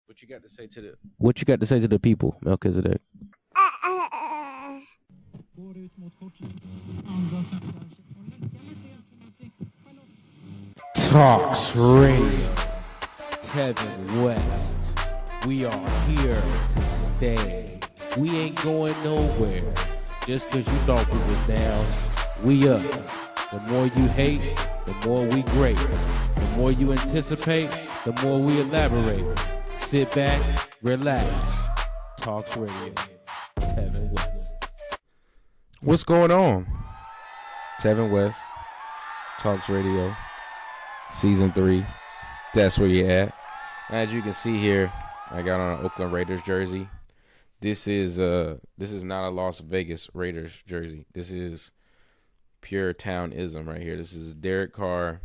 What you got to say to the people, Melchizedek? Talks Radio. Tevin West. We are here to stay. We ain't going nowhere. Just because you thought we was down, we up. The more you hate, the more we great. The more you anticipate, the more we elaborate. Sit back, relax. Talks Radio. Tevin West. What's going on? Tevin West, Talks Radio, Season 3. That's where you're at. As you can see here, I got on an Oakland Raiders jersey. This is not a Las Vegas Raiders jersey. This is pure townism right here. This is Derek Carr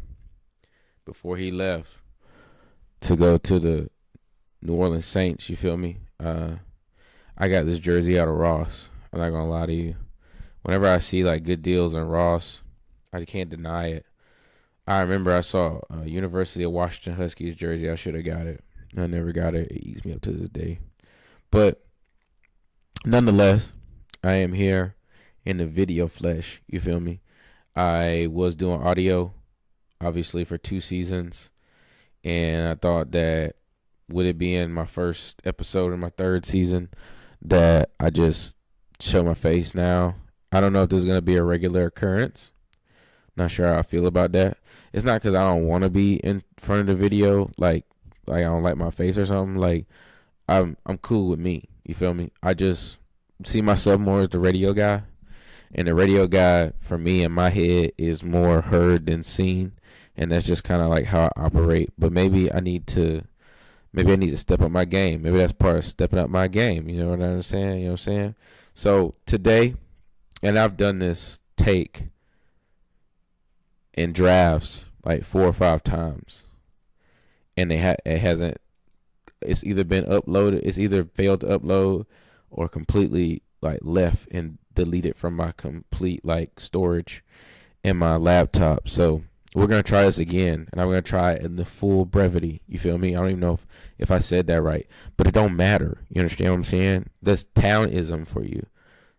before he left to go to the New Orleans Saints. You feel me? I got this jersey out of Ross. I'm not gonna lie to you. Whenever I see like good deals in Ross, I can't deny it. I remember I saw a University of Washington Huskies jersey. I should have got it. I never got it. It eats me up to this day. But nonetheless, I am here in the video flesh. You feel me? I was doing audio, obviously, for 2 seasons. And I thought that with it being my first episode in my 3rd season, that I just show my face now. I don't know if this is going to be a regular occurrence. Not sure how I feel about that. It's not because I don't want to be in front of the video, like I don't like my face or something. Like I'm cool with me. You feel me? I just see myself more as the radio guy, and the radio guy for me in my head is more heard than seen, and that's just kind of like how I operate. But maybe I need to step up my game. Maybe that's part of stepping up my game. You know what I'm saying? You know what I'm saying? So today, and I've done this take in drafts like 4 or 5 times, and it's either been uploaded, it's either failed to upload or completely like left and deleted from my complete like storage in my laptop. So we're gonna try this again, and I'm gonna try it in the full brevity. You feel me? I don't even know if I said that right, but it don't matter. You understand what I'm saying? That's townism for you.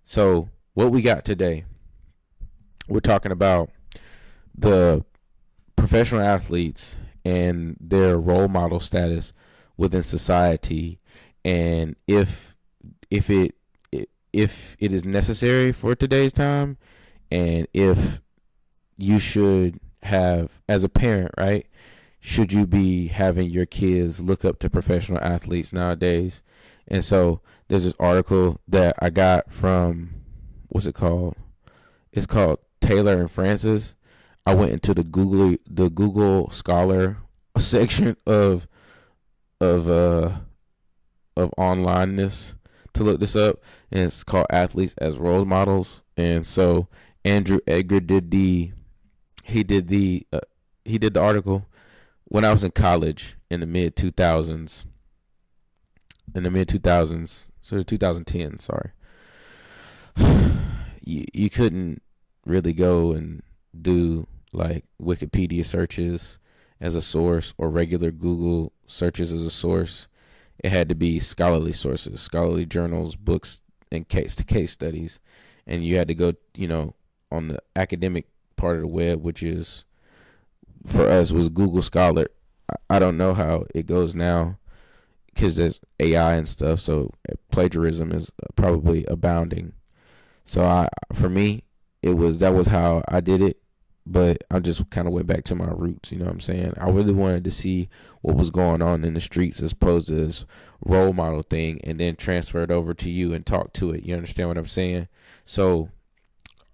So what we got today, we're talking about the professional athletes and their role model status within society, and if it is necessary for today's time, and if you should have, as a parent, right, should you be having your kids look up to professional athletes nowadays? And so there's this article that I got from, what's it called? It's called Taylor and Francis. I went into the Google Scholar section of onlineness to look this up, and it's called Athletes as Role Models. And so Andrew Edgar did the article when I was in college in the mid 2000s. So 2010, sorry. You couldn't really go and do like Wikipedia searches as a source or regular Google searches as a source. It had to be scholarly sources, scholarly journals, books, and case studies. And you had to go, on the academic part of the web, which is, for us, was Google Scholar. I don't know how it goes now because there's AI and stuff, so plagiarism is probably abounding. So for me, that was how I did it. But I just kind of went back to my roots, you know what I'm saying? I really wanted to see what was going on in the streets as opposed to this role model thing, and then transfer it over to you and talk to it. You understand what I'm saying? So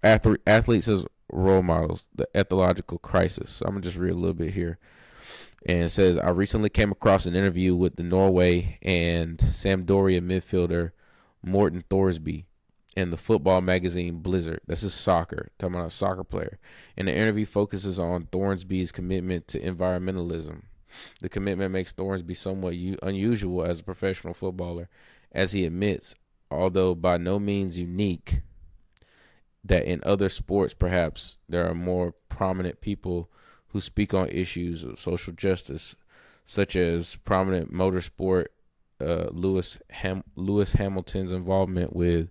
athletes as role models, the ethological crisis. So I'm going to just read a little bit here. And it says, I recently came across an interview with the Norway and Sampdoria midfielder Morten Thorsby in the football magazine Blizzard. This is soccer, talking about a soccer player. And the interview focuses on Thornsby's commitment to environmentalism. The commitment makes Thornsby somewhat unusual as a professional footballer, as he admits, although by no means unique, that in other sports perhaps there are more prominent people who speak on issues of social justice, such as prominent motorsport Lewis Hamilton's involvement with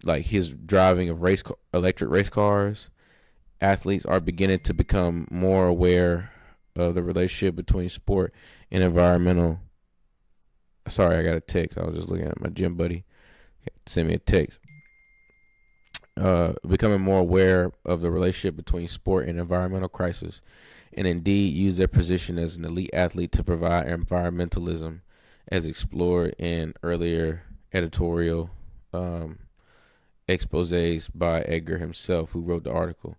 like his driving of electric race cars. Athletes are beginning to become more aware of the relationship between sport and environmental. Sorry, I got a text. I was just looking at my gym buddy. Send me a text. Becoming more aware of the relationship between sport and environmental crisis, and indeed use their position as an elite athlete to provide environmentalism, as explored in earlier editorial exposés by Edgar himself, who wrote the article.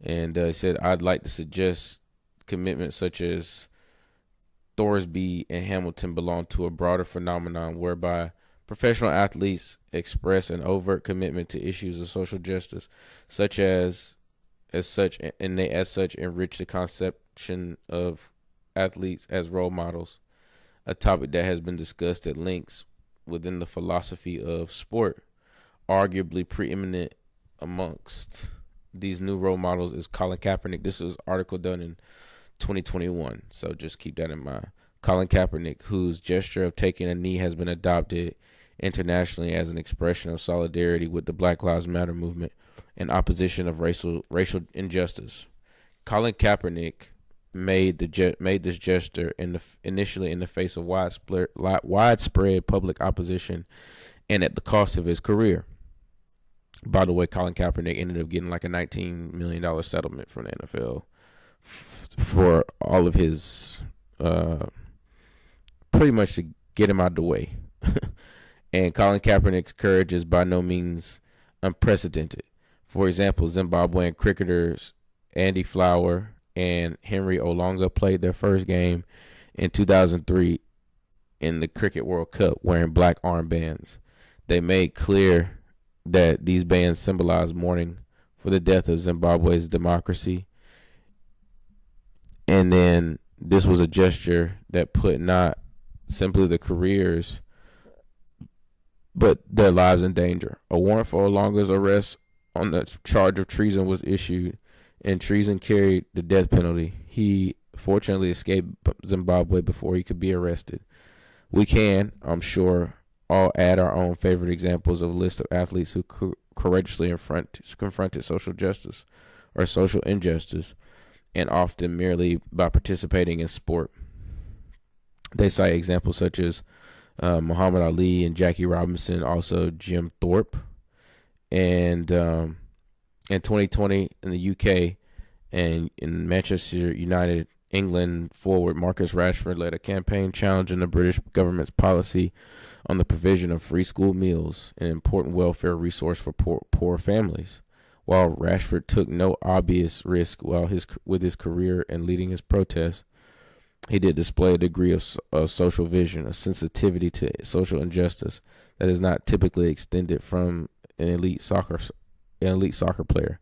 And he said, I'd like to suggest commitments such as Thorsby and Hamilton belong to a broader phenomenon whereby professional athletes express an overt commitment to issues of social justice, and they as such enrich the conception of athletes as role models, a topic that has been discussed at length within the philosophy of sport. Arguably preeminent amongst these new role models is Colin Kaepernick. This is an article done in 2021, so just keep that in mind. Colin Kaepernick, whose gesture of taking a knee has been adopted internationally as an expression of solidarity with the Black Lives Matter movement in opposition of racial injustice. Colin Kaepernick made this gesture initially in the face of widespread public opposition and at the cost of his career. By the way, Colin Kaepernick ended up getting like a $19 million settlement from the NFL for all of his, pretty much to get him out of the way. And Colin Kaepernick's courage is by no means unprecedented. For example, Zimbabwean cricketers Andy Flower and Henry Olonga played their first game in 2003 in the Cricket World Cup wearing black armbands. They made clear that these bands symbolize mourning for the death of Zimbabwe's democracy. And then this was a gesture that put not simply the careers, but their lives in danger. A warrant for Olonga's arrest on the charge of treason was issued, and treason carried the death penalty. He fortunately escaped Zimbabwe before he could be arrested. We can, I'm sure, all add our own favorite examples of a list of athletes who courageously confronted social justice or social injustice, and often merely by participating in sport. They cite examples such as Muhammad Ali and Jackie Robinson, also Jim Thorpe. And in 2020 in the UK and in Manchester United, England, forward Marcus Rashford led a campaign challenging the British government's policy on the provision of free school meals, an important welfare resource for poor families. While Rashford took no obvious risk with his career and leading his protests, he did display a degree of social vision, a sensitivity to social injustice that is not typically extended from an elite soccer player.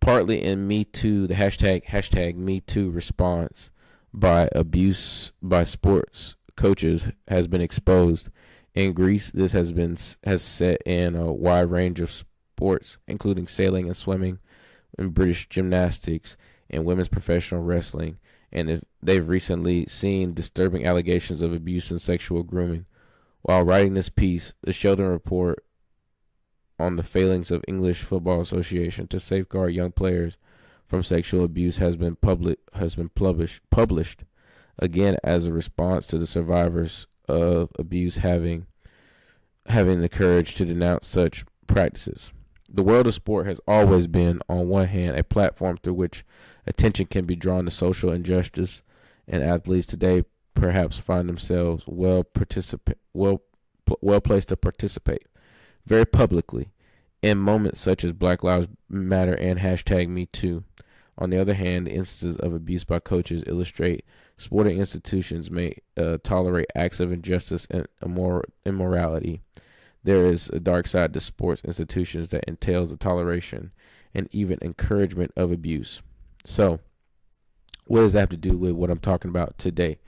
Partly in Me Too, the hashtag Me Too response by abuse by sports coaches has been exposed. In Greece, this has set in a wide range of sports, including sailing and swimming, and British gymnastics, and women's professional wrestling. And they've recently seen disturbing allegations of abuse and sexual grooming. While writing this piece, the Sheldon Report on the failings of English Football Association to safeguard young players from sexual abuse has been published again as a response to the survivors of abuse having the courage to denounce such practices. The world of sport has always been, on one hand, a platform through which attention can be drawn to social injustice, and athletes today perhaps find themselves well placed to participate very publicly in moments such as Black Lives Matter and hashtag Me Too. On the other hand, the instances of abuse by coaches illustrate sporting institutions may tolerate acts of injustice and immorality. There is a dark side to sports institutions that entails the toleration and even encouragement of abuse. So, what does that have to do with what I'm talking about today?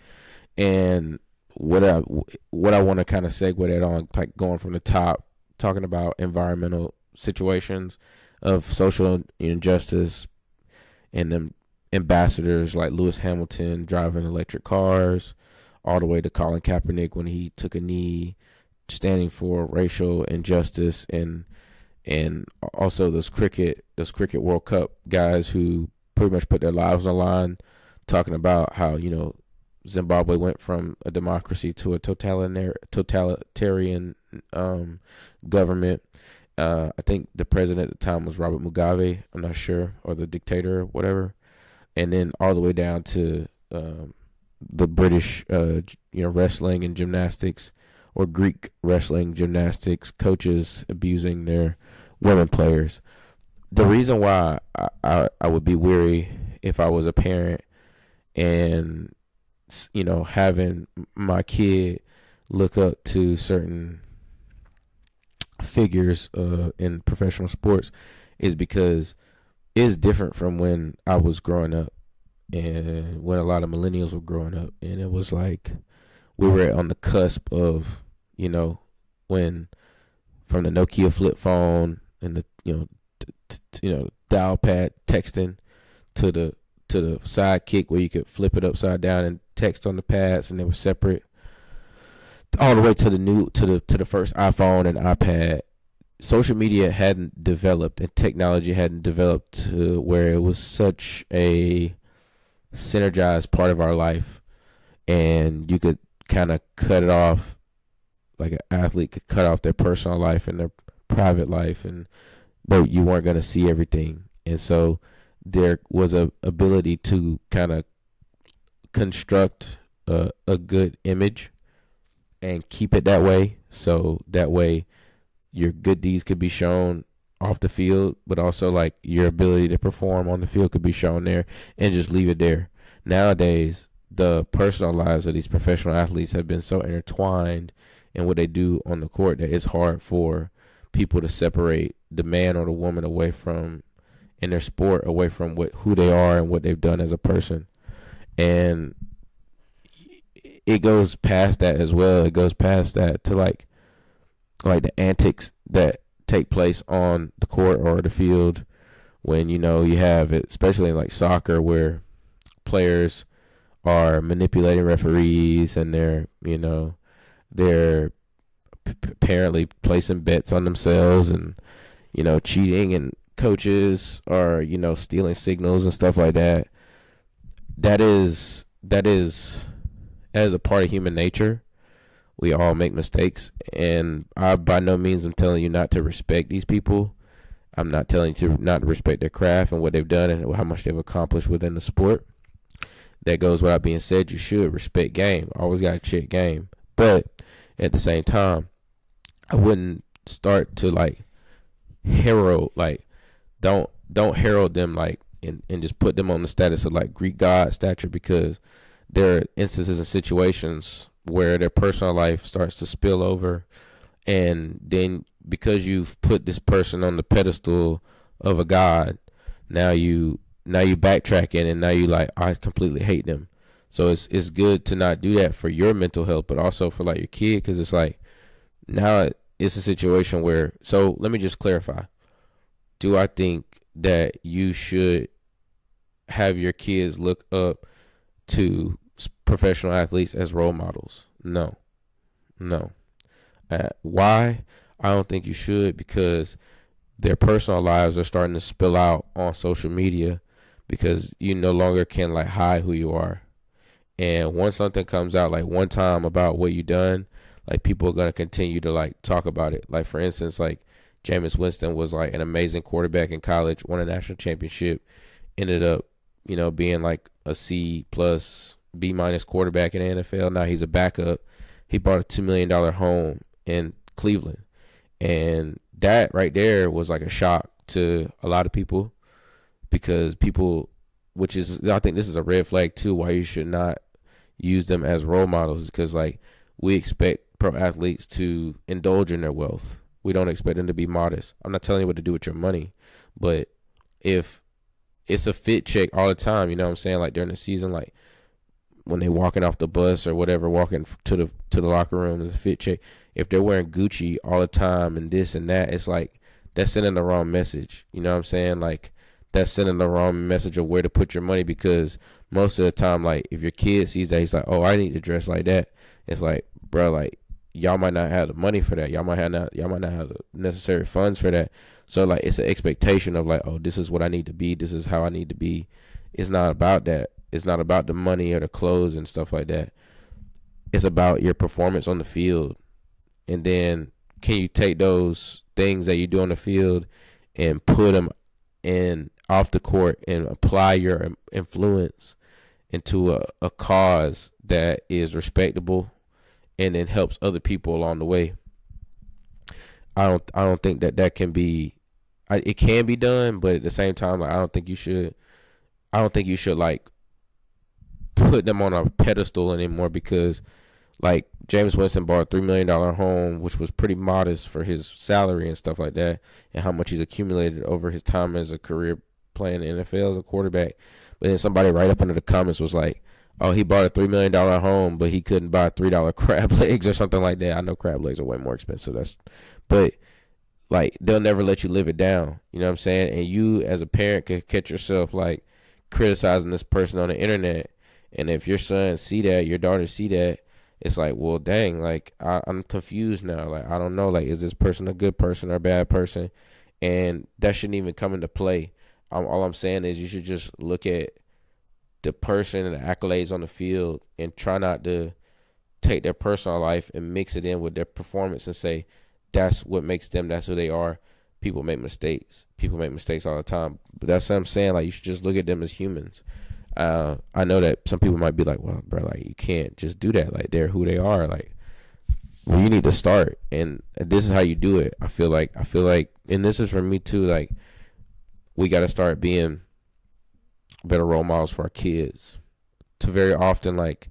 And what I want to kind of segue that on, like going from the top, talking about environmental situations of social injustice, and them ambassadors like Lewis Hamilton driving electric cars, all the way to Colin Kaepernick when he took a knee, standing for racial injustice, and also those cricket World Cup guys who pretty much put their lives on the line, talking about how Zimbabwe went from a democracy to a totalitarian government. I think the president at the time was Robert Mugabe. I'm not sure, or the dictator, or whatever. And then all the way down to the British, wrestling and gymnastics, or Greek wrestling gymnastics coaches abusing their women players. The reason why I would be weary if I was a parent and having my kid look up to certain figures in professional sports is because it's different from when I was growing up and when a lot of millennials were growing up, and it was like we were on the cusp of when from the Nokia flip phone and the dial pad texting to the sidekick where you could flip it upside down and text on the pads, and they were separate, all the way to the first iPhone and iPad. Social media hadn't developed and technology hadn't developed to where it was such a synergized part of our life, and you could kind of cut it off, like an athlete could cut off their personal life and their private life, and you weren't going to see everything. And so there was a ability to kind of construct a good image and keep it that way, so that way your good deeds could be shown off the field, but also like your ability to perform on the field could be shown there, and just leave it there. Nowadays, the personal lives of these professional athletes have been so intertwined in what they do on the court that it's hard for people to separate the man or the woman away from, in their sport, away from who they are and what they've done as a person. And it goes past that as well. It goes past that to like the antics that take place on the court or the field when you have it, especially in like soccer, where players are manipulating referees and they're apparently placing bets on themselves and cheating, and coaches are stealing signals and stuff like that. That is as a part of human nature. We all make mistakes, and I by no means am telling you not to respect these people. I'm not telling you to not respect their craft and what they've done and how much they've accomplished within the sport. That goes without being said. You should respect game. Always got to check game. But at the same time, I wouldn't start to like herald, like don't herald them like and just put them on the status of like Greek god stature, because there are instances and situations where their personal life starts to spill over, and then because you've put this person on the pedestal of a god, now you backtracking, and now you like, I completely hate them. So it's good to not do that for your mental health, but also for like your kid, because it's like now it's a situation where, so let me just clarify. Do I think that you should have your kids look up to professional athletes as role models? No. Why? I don't think you should, because their personal lives are starting to spill out on social media, because you no longer can like hide who you are. And once something comes out like one time about what you done, like people are going to continue to like talk about it. Like for instance, like Jameis Winston was like an amazing quarterback in college, won a national championship, ended up, being like a C plus B minus quarterback in the NFL. Now he's a backup. He bought a $2 million home in Cleveland. And that right there was like a shock to a lot of people, because people, which is, I think this is a red flag too, why you should not use them as role models, because like we expect pro athletes to indulge in their wealth. We don't expect them to be modest. I'm not telling you what to do with your money, but if it's a fit check all the time, you know what I'm saying? Like during the season, like when they walking off the bus or whatever, walking to the locker room, there's a fit check. If they're wearing Gucci all the time and this and that, it's like that's sending the wrong message. You know what I'm saying? Like that's sending the wrong message of where to put your money, because most of the time, like if your kid sees that, he's like, oh, I need to dress like that. It's like, bro, like y'all might not have the money for that. Y'all might not have the necessary funds for that. So like it's an expectation of like, oh, this is what I need to be. This is how I need to be. It's not about that. It's not about the money or the clothes and stuff like that. It's about your performance on the field. And then can you take those things that you do on the field and put them in off the court and apply your influence into a cause that is respectable and then helps other people along the way. I don't think that can be. It can be done, but at the same time, like I don't think you should like put them on a pedestal anymore, because like James Winston bought a $3 million home, which was pretty modest for his salary and stuff like that, and how much he's accumulated over his time as a career playing in the NFL as a quarterback. But then somebody right up under the comments was like, oh, he bought a $3 million home, but he couldn't buy $3 crab legs or something like that. I know crab legs are way more expensive. But like they'll never let you live it down. You know what I'm saying? And you as a parent could catch yourself like criticizing this person on the internet. And if your son see that, your daughter see that, it's like, well, dang, like I'm confused now. Like I don't know, like is this person a good person or a bad person? And that shouldn't even come into play. All I'm saying is you should just look at the person and the accolades on the field and try not to take their personal life and mix it in with their performance and say that's what makes them, that's who they are. People make mistakes. People make mistakes all the time. But that's what I'm saying. Like you should just look at them as humans. I know that some people might be like, well, bro, like you can't just do that. Like they're who they are. Like, well, you need to start, and this is how you do it. I feel like, and this is for me too. Like, we got to start being better role models for our kids. To very often, like,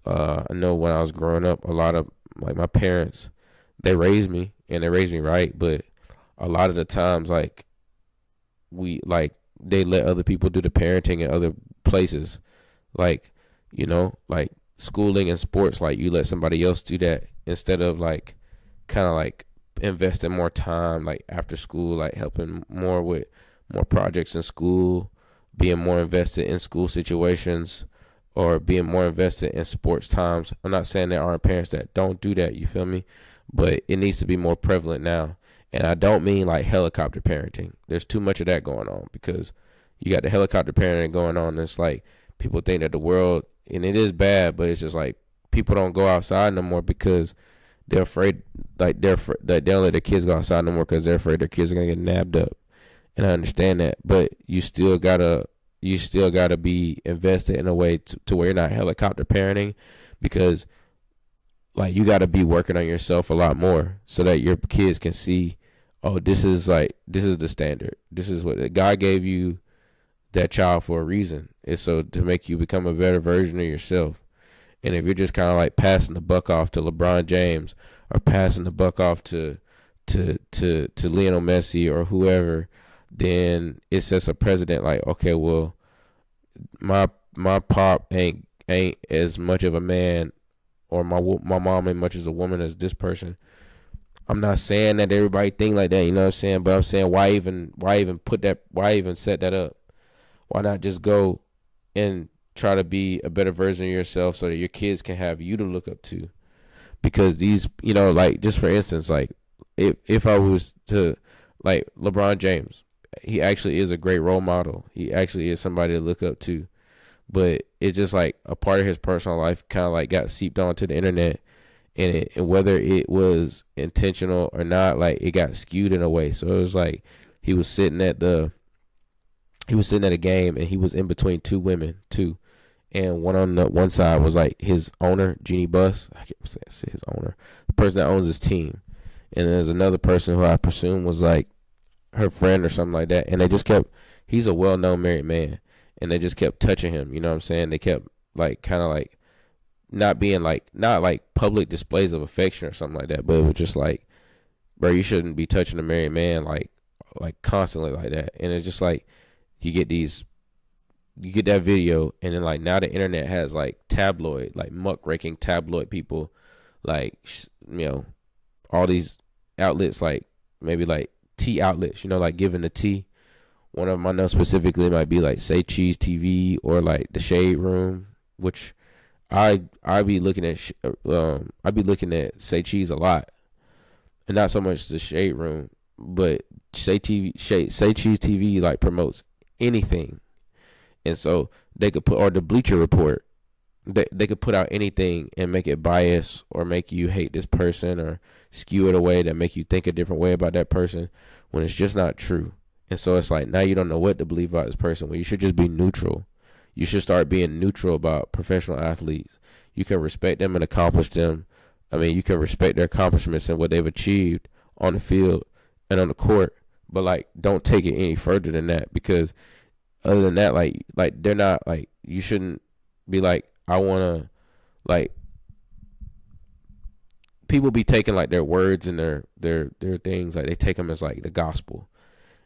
I know when I was growing up, a lot of like my parents, they raised me and they raised me right, but a lot of the times, like, they let other people do the parenting in other places, like, you know, like schooling and sports, like you let somebody else do that instead of like kind of like investing more time like after school, like helping more with more projects in school, being more invested in school situations, or being more invested in sports times. I'm not saying there aren't parents that don't do that, you feel me, but it needs to be more prevalent now. And I don't mean like helicopter parenting. There's too much of that going on, because you got the helicopter parenting going on. And it's like people think that the world, and it is bad, but it's just like people don't go outside no more because they're afraid, like they don't let their kids go outside no more because they're afraid their kids are gonna get nabbed up. And I understand that, but you still gotta be invested in a way to where you're not helicopter parenting, because like you got to be working on yourself a lot more so that your kids can see, oh, this is the standard. This is what God gave you that child for a reason. It's so to make you become a better version of yourself. And if you're just kind of like passing the buck off to LeBron James or passing the buck off to Lionel Messi or whoever, then it sets a precedent like, okay, well, my pop ain't as much of a man, or my mom ain't much as a woman as this person. I'm not saying that everybody think like that, you know what I'm saying? But I'm saying why even set that up? Why not just go and try to be a better version of yourself so that your kids can have you to look up to? Because these, you know, like just for instance, like if I was to, like LeBron James, he actually is a great role model. He actually is somebody to look up to. But it's just like a part of his personal life kind of like got seeped onto the internet, and whether it was intentional or not, like it got skewed in a way. So it was like he was sitting at a game, and he was in between two women, and one on the one side was like his owner, Jeannie Buss. I can't say his owner, the person that owns his team, and there's another person who I presume was like her friend or something like that. And they just kept, he's a well-known married man, and they just kept touching him, you know what I'm saying? They kept like kind of like not like public displays of affection or something like that, but it was just like, bro, you shouldn't be touching a married man like constantly like that. And it's just like you get that video, and then like now the internet has like tabloid, like muckraking tabloid people, like, you know, all these outlets, like maybe like tea outlets, you know, like giving the tea, One of them I know specifically might be like Say Cheese TV or like the Shade Room, which I be looking at. I be looking at Say Cheese a lot, and not so much the Shade Room, but Say Cheese TV like promotes anything, and so they could put, or the Bleacher Report, they could put out anything and make it biased or make you hate this person or skew it away that make you think a different way about that person when it's just not true. And so it's like now you don't know what to believe about this person when you should just be neutral. You should start being neutral about professional athletes. You can respect them and accomplish them. I mean, you can respect their accomplishments and what they've achieved on the field and on the court, but like don't take it any further than that, because other than that, like they're not like, you shouldn't be like, I want to, like, people be taking like their words and their things, like they take them as like the gospel,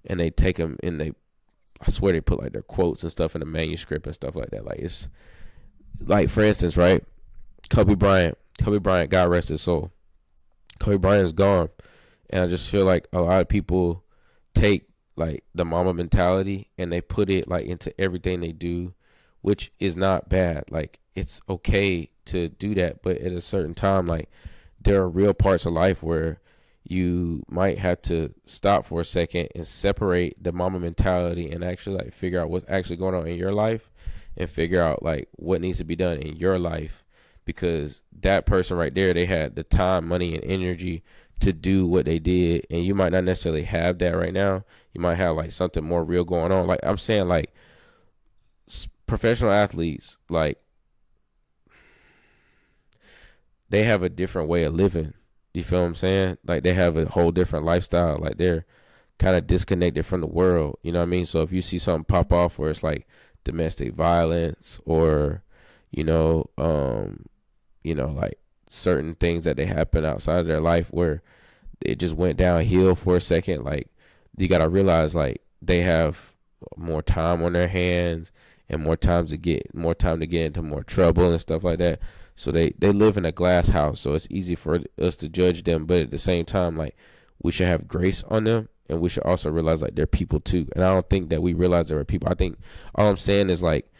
and they take them and I swear they put like their quotes and stuff in the manuscript and stuff like that. Like, it's like, for instance, right, Kobe Bryant, God rest his soul. Kobe Bryant is gone, and I just feel like a lot of people take like the mama mentality and they put it like into everything they do, which is not bad. Like, it's okay to do that, but at a certain time, like, there are real parts of life where you might have to stop for a second and separate the mama mentality and actually like figure out what's actually going on in your life and figure out like what needs to be done in your life, because that person right there, they had the time, money, and energy to do what they did, and you might not necessarily have that right now. You might have like something more real going on. Like, I'm saying, like, professional athletes, like, they have a different way of living. You feel what I'm saying? Like, they have a whole different lifestyle. Like, they're kind of disconnected from the world. You know what I mean? So if you see something pop off where it's like domestic violence or, like certain things that they happen outside of their life where it just went downhill for a second, like, you got to realize like they have more time on their hands and more time to get into more trouble and stuff like that. So they live in a glass house, so it's easy for us to judge them, but at the same time, like, we should have grace on them, and we should also realize like they're people too. And I don't think that we realize they're people. I think all I'm saying is like,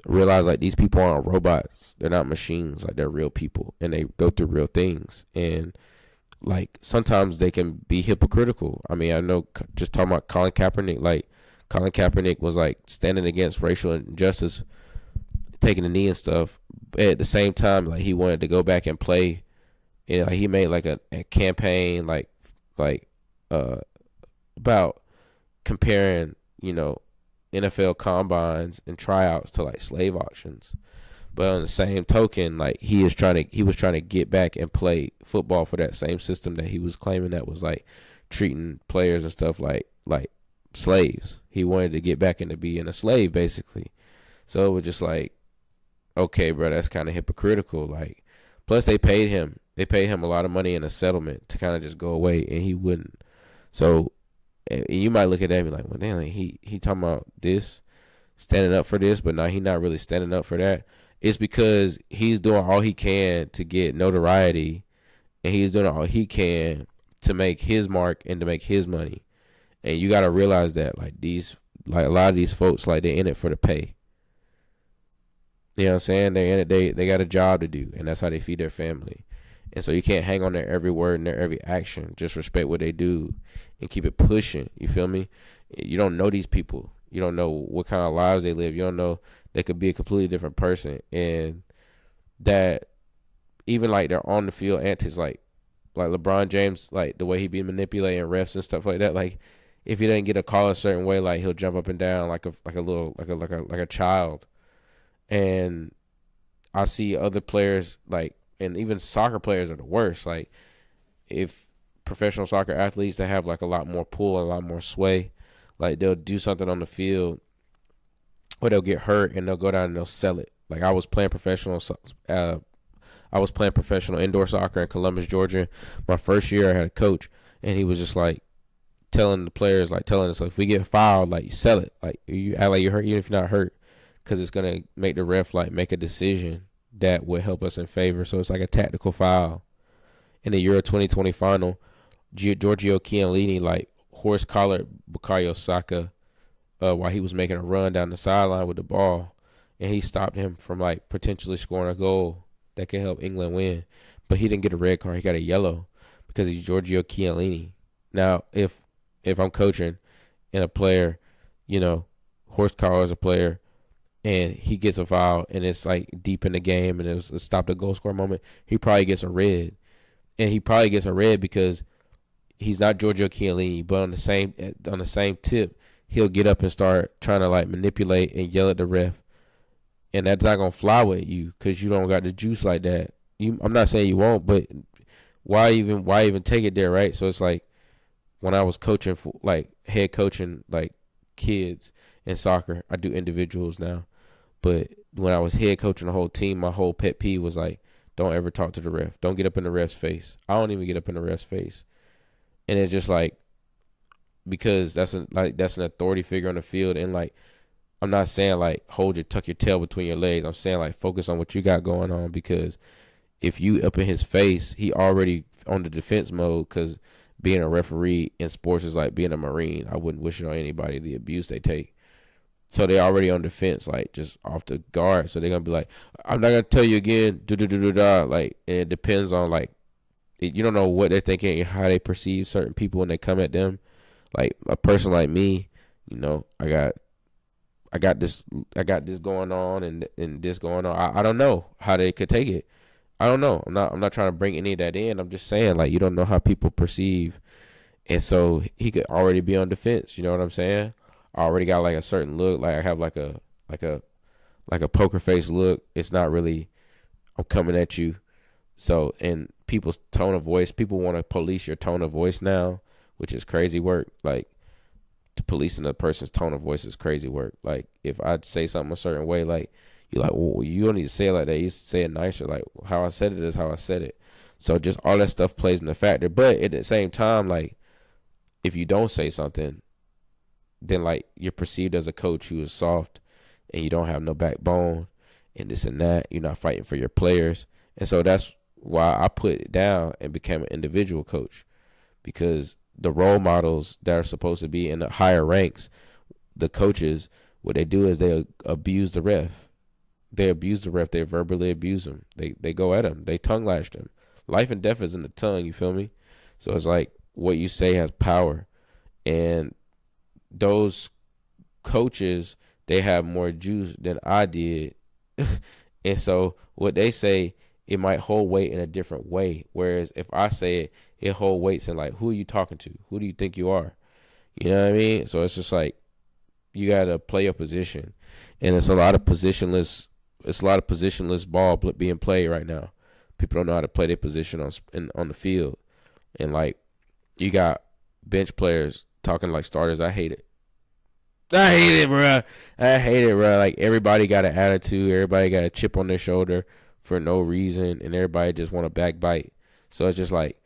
realize like these people aren't robots. They're not machines. Like, they're real people, and they go through real things. And like, sometimes they can be hypocritical. I mean, I know, just talking about Colin Kaepernick, like, Colin Kaepernick was like standing against racial injustice, taking a knee and stuff. But at the same time, like, he wanted to go back and play. And like, he made like a campaign, like about comparing, NFL combines and tryouts to like slave auctions. But on the same token, like, he was trying to get back and play football for that same system that he was claiming that was like treating players and stuff like slaves. He wanted to get back into being a slave, basically. So it was just like, okay, bro, that's kind of hypocritical. Like, plus they paid him a lot of money in a settlement to kind of just go away, and he wouldn't. So, and you might look at that and be like, well, damn, like, he talking about this, standing up for this, but now he not really standing up for that. It's because he's doing all he can to get notoriety, and he's doing all he can to make his mark and to make his money. And you got to realize that, like, a lot of these folks, like, they're in it for the pay. You know what I'm saying? They're in it. They got a job to do, and that's how they feed their family. And so you can't hang on their every word and their every action. Just respect what they do and keep it pushing. You feel me? You don't know these people. You don't know what kind of lives they live. You don't know, they could be a completely different person. And that, even like their on the field antics, like LeBron James, like the way he be manipulating refs and stuff like that. Like, if he doesn't get a call a certain way, like, he'll jump up and down like a child. And I see other players, like, and even soccer players are the worst. Like, if professional soccer athletes that have like a lot more pull, a lot more sway, like, they'll do something on the field or they'll get hurt and they'll go down and they'll sell it. Like, I was playing professional indoor soccer in Columbus, Georgia. My first year, I had a coach, and he was just like telling the players, like, telling us, like, if we get fouled, like, you sell it. Like, you act like you're hurt even if you're not hurt, because it's going to make the ref like make a decision that would help us in favor. So it's like a tactical foul. In the Euro 2020 final, Giorgio Chiellini like horse collared Bukayo Saka while he was making a run down the sideline with the ball, and he stopped him from like potentially scoring a goal that could help England win. But he didn't get a red card; he got a yellow because he's Giorgio Chiellini. Now, if I'm coaching and a player, Horst Carl is a player, and he gets a foul, and it's like deep in the game, and it was a stop the goal score moment, he probably gets a red, and he probably gets a red because he's not Giorgio Chiellini. But on the same tip, he'll get up and start trying to like manipulate and yell at the ref, and that's not gonna fly with you because you don't got the juice like that. I'm not saying you won't, but why even take it there, right? So it's like when I was coaching for like head coaching like kids in soccer, I do individuals now. But when I was head coaching the whole team, my whole pet peeve was like, don't ever talk to the ref. Don't get up in the ref's face. I don't even get up in the ref's face. And it's just like, because that's an authority figure on the field. And like, I'm not saying like tuck your tail between your legs. I'm saying like focus on what you got going on, because if you up in his face, he already on the defense mode, because being a referee in sports is like being a Marine. I wouldn't wish it on anybody, the abuse they take. So they're already on defense, like just off the guard. So they're gonna be like, I'm not gonna tell you again, like, and it depends on like, you don't know what they're thinking and how they perceive certain people when they come at them. Like a person like me, I got this going on and this going on. I don't know how they could take it. I don't know. I'm not trying to bring any of that in. I'm just saying, like, you don't know how people perceive, and so he could already be on defense. You know what I'm saying? I already got like a certain look. Like I have like a poker face look. It's not really, I'm coming at you. So, and people's tone of voice, people want to police your tone of voice now, which is crazy work. Like, policing a person's tone of voice is crazy work. Like, if I'd say something a certain way, like, you're like, well, you don't need to say it like that. You say it nicer. Like, how I said it is how I said it. So just all that stuff plays in the factor. But at the same time, like, if you don't say something, then like you're perceived as a coach who is soft and you don't have no backbone and this and that. You're not fighting for your players. And so that's why I put it down and became an individual coach, because the role models that are supposed to be in the higher ranks, the coaches, what they do is they abuse the ref. They abuse the ref. They verbally abuse him. They go at him. They tongue lash him. Life and death is in the tongue. You feel me? So it's like what you say has power. And those coaches, they have more juice than I did. And so what they say, it might hold weight in a different way. Whereas if I say it, it hold weights in like, who are you talking to? Who do you think you are? You know what I mean? So it's just like, you got to play your position. And it's a lot of positionless ball being played right now. People don't know how to play their position on the field. And like, you got bench players talking like starters. I hate it. I hate it, bro. Like, everybody got an attitude. Everybody got a chip on their shoulder for no reason. And everybody just want to backbite. So it's just like,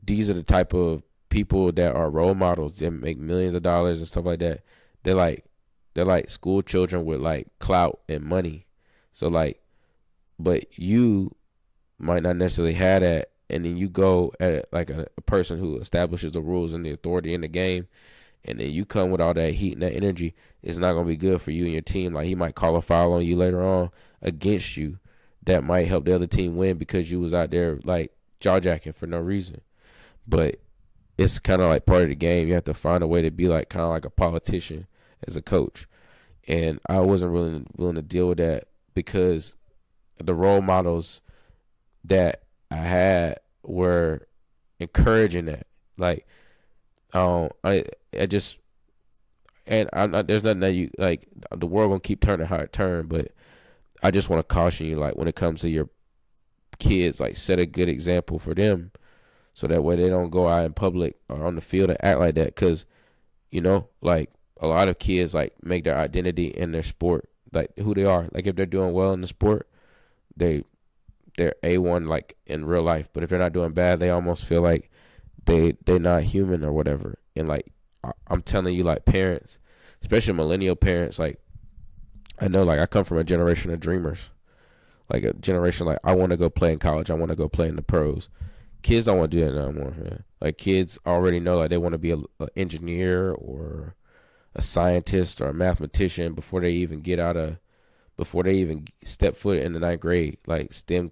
these are the type of people that are role models that make millions of dollars and stuff like that. They're like school children with like clout and money. So like, but you might not necessarily have that. And then you go at like a person who establishes the rules and the authority in the game, and then you come with all that heat and that energy. It's not going to be good for you and your team. Like, he might call a foul on you later on against you that might help the other team win because you was out there like jaw-jacking for no reason. But it's kind of like part of the game. You have to find a way to be like kind of like a politician as a coach. And I wasn't really willing to deal with that because the role models that I had were encouraging that. Like, I just, and I'm not, there's nothing that you, like, the world gonna keep turning how it turned, but I just want to caution you, like, when it comes to your kids, like, set a good example for them so that way they don't go out in public or on the field and act like that. Because, like, a lot of kids, like, make their identity in their sport, like, who they are. Like, if they're doing well in the sport, they're A1, like, in real life. But if they're not doing bad, they almost feel like they're not human or whatever. And, like, I'm telling you, like, parents, especially millennial parents, like, I know, like, I come from a generation of dreamers. Like, a generation, like, I want to go play in college. I want to go play in the pros. Kids don't want to do that no more, man. Like, kids already know, like, they want to be an engineer or a scientist or a mathematician before they even step foot in the ninth grade. Like STEM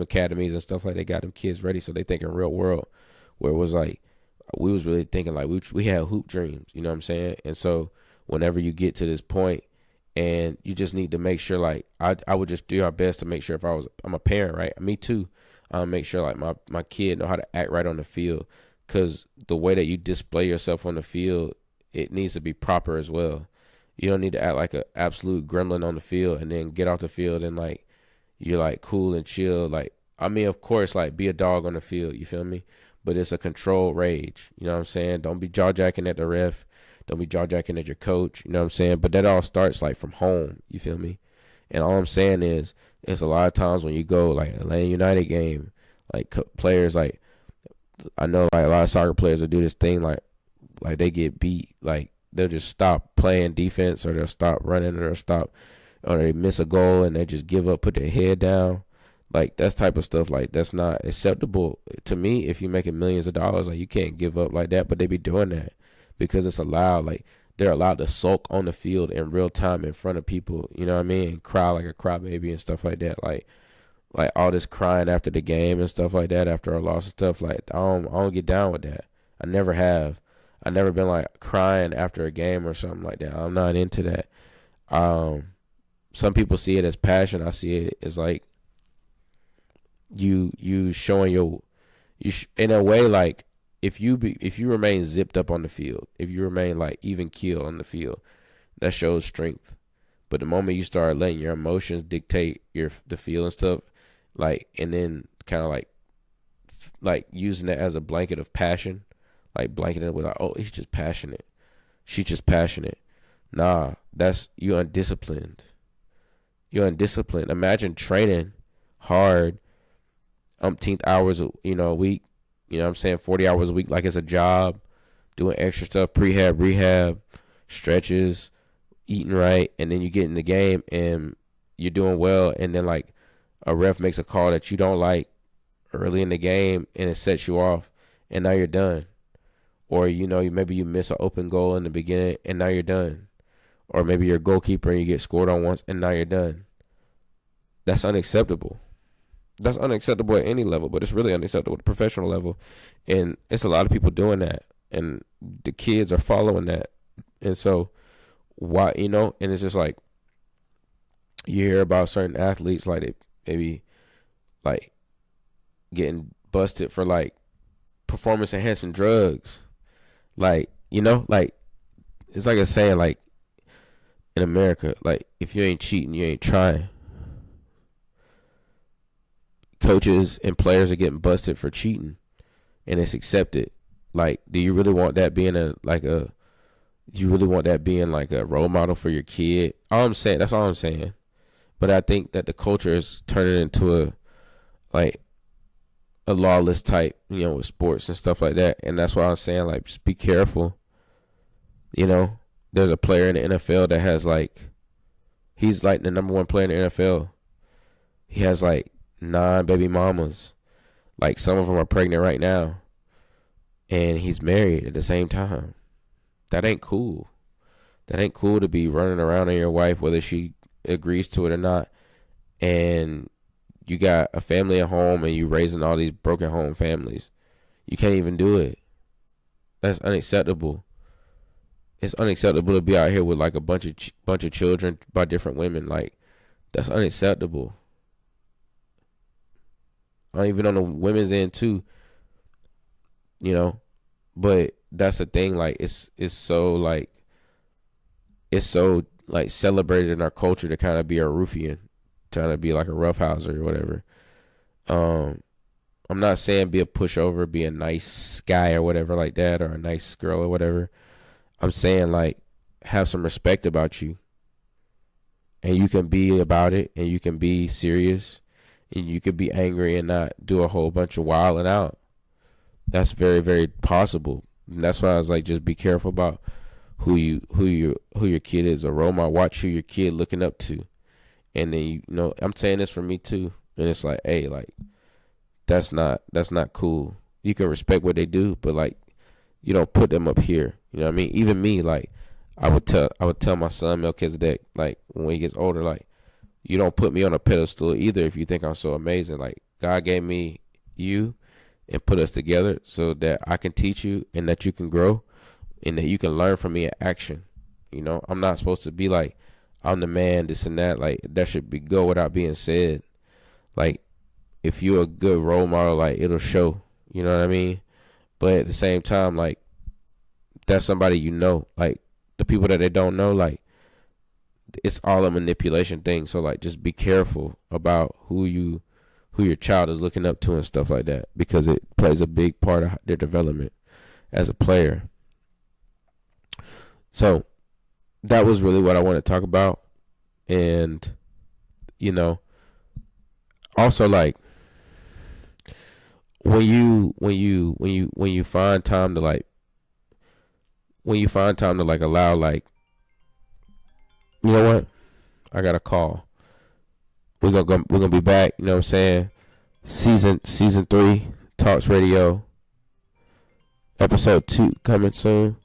academies and stuff like they got them kids ready so they think in real world, where it was like we was really thinking like we had hoop dreams, you know what I'm saying? And so whenever you get to this point and you just need to make sure, like I would just do our best to make sure if I'm a parent, right? Me too. Make sure like my kid know how to act right on the field, because the way that you display yourself on the field, it needs to be proper as well. You don't need to act like an absolute gremlin on the field and then get off the field and like you're like cool and chill. Like, I mean, of course, like be a dog on the field, you feel me? But it's a controlled rage. You know what I'm saying? Don't be jaw jacking at the ref. Don't be jaw jacking at your coach. You know what I'm saying? But that all starts like from home. You feel me? And all I'm saying is, it's a lot of times when you go like Atlanta United game, like players like, I know like a lot of soccer players will do this thing like they get beat, like they'll just stop playing defense, or they'll stop running, or they miss a goal and they just give up, put their head down. Like that type of stuff, like that's not acceptable to me. If you're making millions of dollars, like you can't give up like that. But they be doing that because it's allowed. Like they're allowed to sulk on the field in real time in front of people. You know what I mean? And cry like a crybaby and stuff like that. Like all this crying after the game and stuff like that after a loss and stuff. Like I don't get down with that. I never have. I never been like crying after a game or something like that. I'm not into that. Some people see it as passion. I see it as like you showing in a way, like if you remain zipped up on the field, if you remain like even keel on the field, that shows strength. But the moment you start letting your emotions dictate the feel and stuff, like, and then kind of like using it as a blanket of passion, like blanketing it with like, oh, he's just passionate, she's just passionate. Nah, you're undisciplined. You're undisciplined. Imagine training hard, umpteenth hours, a week. You know what I'm saying? 40 hours a week, like it's a job, doing extra stuff, prehab, rehab, stretches, eating right, and then you get in the game and you're doing well, and then like a ref makes a call that you don't like early in the game and it sets you off, and now you're done. Or maybe you miss an open goal in the beginning and now you're done. Or maybe you're a goalkeeper and you get scored on once and now you're done. That's unacceptable. That's unacceptable at any level, but it's really unacceptable at the professional level. And it's a lot of people doing that, and the kids are following that. And so why, and it's just like you hear about certain athletes, like they maybe like getting busted for like performance enhancing drugs. Like, like it's like a saying, like in America, like if you ain't cheating, you ain't trying. Coaches and players are getting busted for cheating, and it's accepted. Like, do you really want that being like a role model for your kid? That's all I'm saying. But I think that the culture is turning into a lawless type, with sports and stuff like that. And that's why I'm saying, like, just be careful. There's a player in the NFL that has he's like the number one player in the NFL. He has like 9 baby mamas. Like, some of them are pregnant right now, and he's married at the same time. That ain't cool. That ain't cool to be running around on your wife, whether she agrees to it or not. And you got a family at home, and you raising all these broken home families. You can't even do it. That's unacceptable. It's unacceptable to be out here with like a bunch of children by different women. Like, that's unacceptable. Even on the women's end too, but that's the thing. Like, it's so celebrated in our culture to kind of be a ruffian, trying to be like a roughhouser or whatever. I'm not saying be a pushover, be a nice guy or whatever like that, or a nice girl or whatever. I'm saying, like, have some respect about you, and you can be about it, and you can be serious, and you could be angry and not do a whole bunch of wilding out. That's very, very possible. And that's why I was like, just be careful about who your kid is a role model. Watch who your kid looking up to. And then, I'm saying this for me too. And it's like, hey, like, that's not cool. You can respect what they do, but like, you don't put them up here. You know what I mean? Even me, like, I would tell my son Melchizedek, like, when he gets older, like, you don't put me on a pedestal either if you think I'm so amazing. Like, God gave me you and put us together so that I can teach you and that you can grow and that you can learn from me in action. I'm not supposed to be like, I'm the man, this and that. Like, that should go without being said. Like, if you're a good role model, like, it'll show. You know what I mean? But at the same time, like, that's somebody like, the people that they don't know, like, it's all a manipulation thing. So, like, just be careful about who your child is looking up to and stuff like that, because it plays a big part of their development as a player. So that was really what I want to talk about. And also, like, when you find time to allow, like, you know what, I got a call. We're gonna be back, you know what I'm saying? Season 3, Talks Radio, episode 2 coming soon.